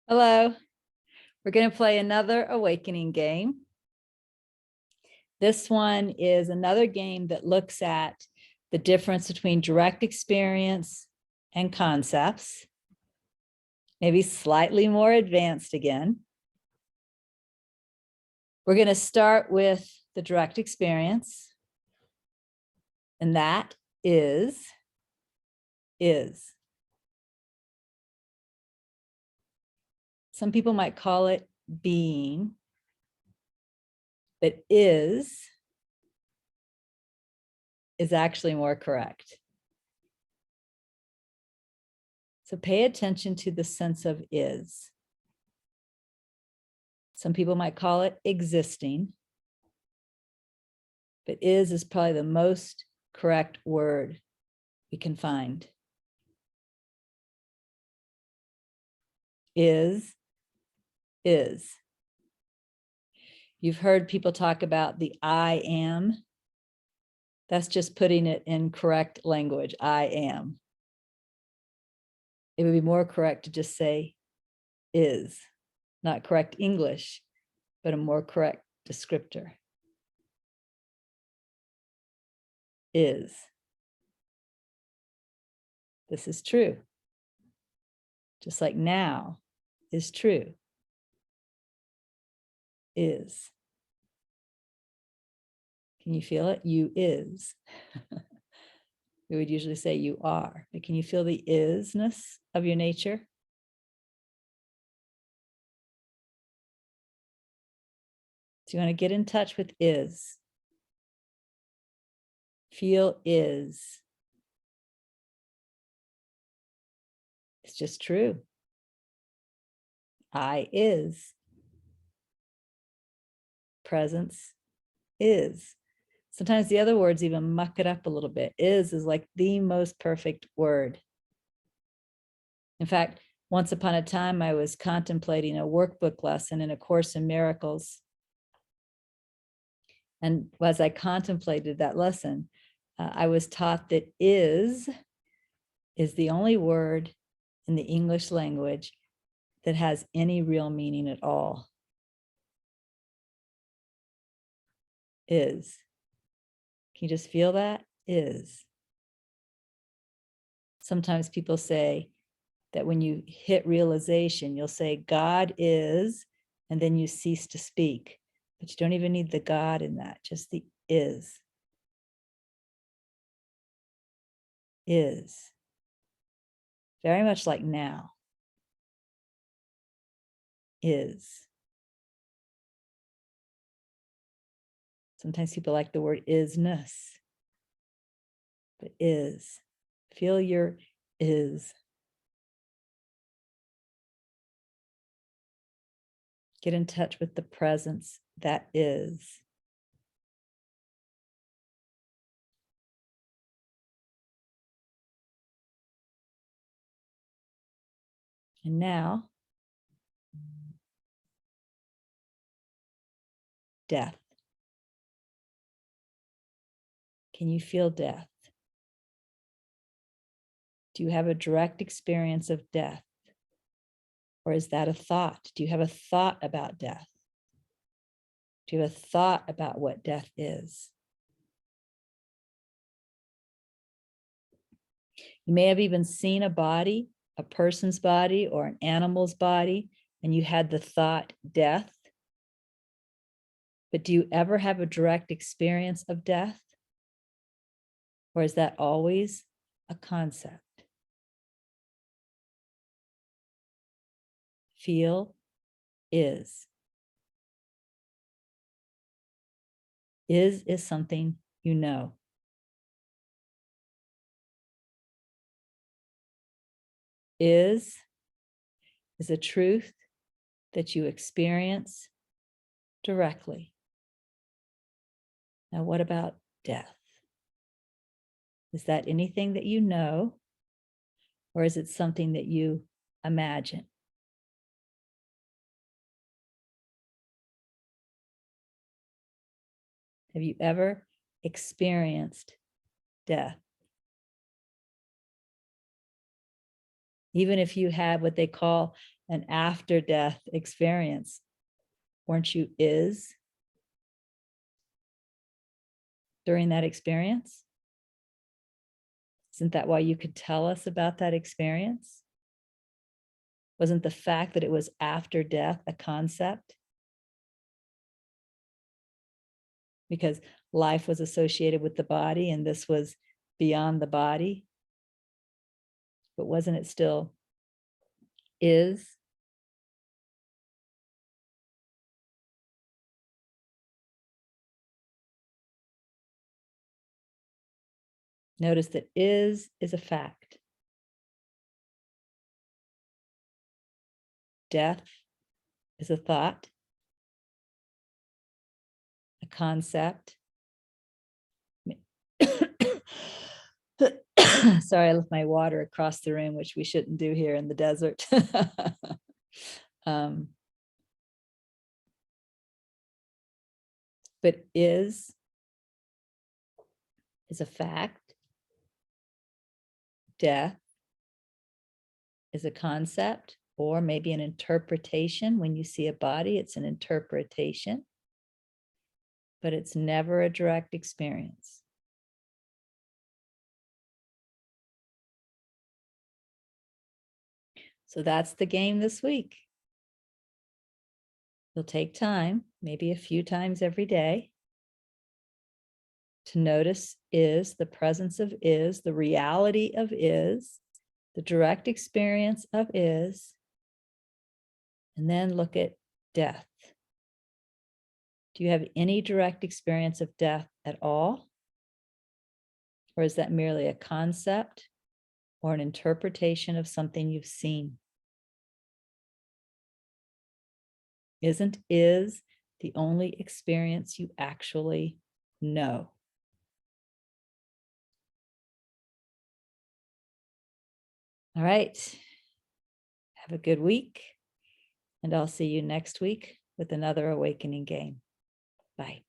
Hello, we're going to play another awakening game. This one is another game that looks at the difference between direct experience and concepts, maybe slightly more advanced again. We're going to start with the direct experience, and that is. Some people might call it being, but is actually more correct. So pay attention to the sense of is. Some people might call it existing, but is probably the most correct word we can find. Is. You've heard people talk about the I am. That's just putting it in correct language. I am. It would be more correct to just say is, not correct English, but a more correct descriptor. Is. This is true. Just like now is true. Is. Can you feel it? You is. We would usually say you are, but can you feel the isness of your nature? So you want to get in touch with is. Feel is. It's just true. I is. Presence is. Sometimes the other words even muck it up a little bit. Is like the most perfect word. In fact, once upon a time, I was contemplating a workbook lesson in A Course in Miracles. And as I contemplated that lesson, I was taught that is the only word in the English language that has any real meaning at all. Is. Can you just feel that? Is. Sometimes people say that when you hit realization, you'll say, God is, and then you cease to speak. But you don't even need the God in that, just the is. Is. Very much like now. Is. Sometimes people like the word isness, but is. Feel your is. Get in touch with the presence that is. And now, death. Can you feel death? Do you have a direct experience of death? Or is that a thought? Do you have a thought about death? Do you have a thought about what death is? You may have even seen a body, a person's body or an animal's body, and you had the thought death. But do you ever have a direct experience of death? Or is that always a concept? Feel is. Is something you know. Is a truth that you experience directly. Now, what about death? Is that anything that you know, or is it something that you imagine? Have you ever experienced death? Even if you had what they call an after death experience. Weren't you is during that experience? Isn't that why you could tell us about that experience? Wasn't the fact that it was after death a concept? Because life was associated with the body and this was beyond the body. But wasn't it still is? Notice that is a fact. Death is a thought, a concept. Sorry, I left my water across the room, which we shouldn't do here in the desert. But is a fact. Death is a concept or maybe an interpretation. When you see a body, it's an interpretation, but it's never a direct experience. So that's the game this week. You'll take time, maybe a few times every day, to notice is, the presence of is, the reality of is, the direct experience of is, and then look at death. Do you have any direct experience of death at all? Or is that merely a concept or an interpretation of something you've seen? Isn't is the only experience you actually know? All right. Have a good week. And I'll see you next week with another awakening game. Bye.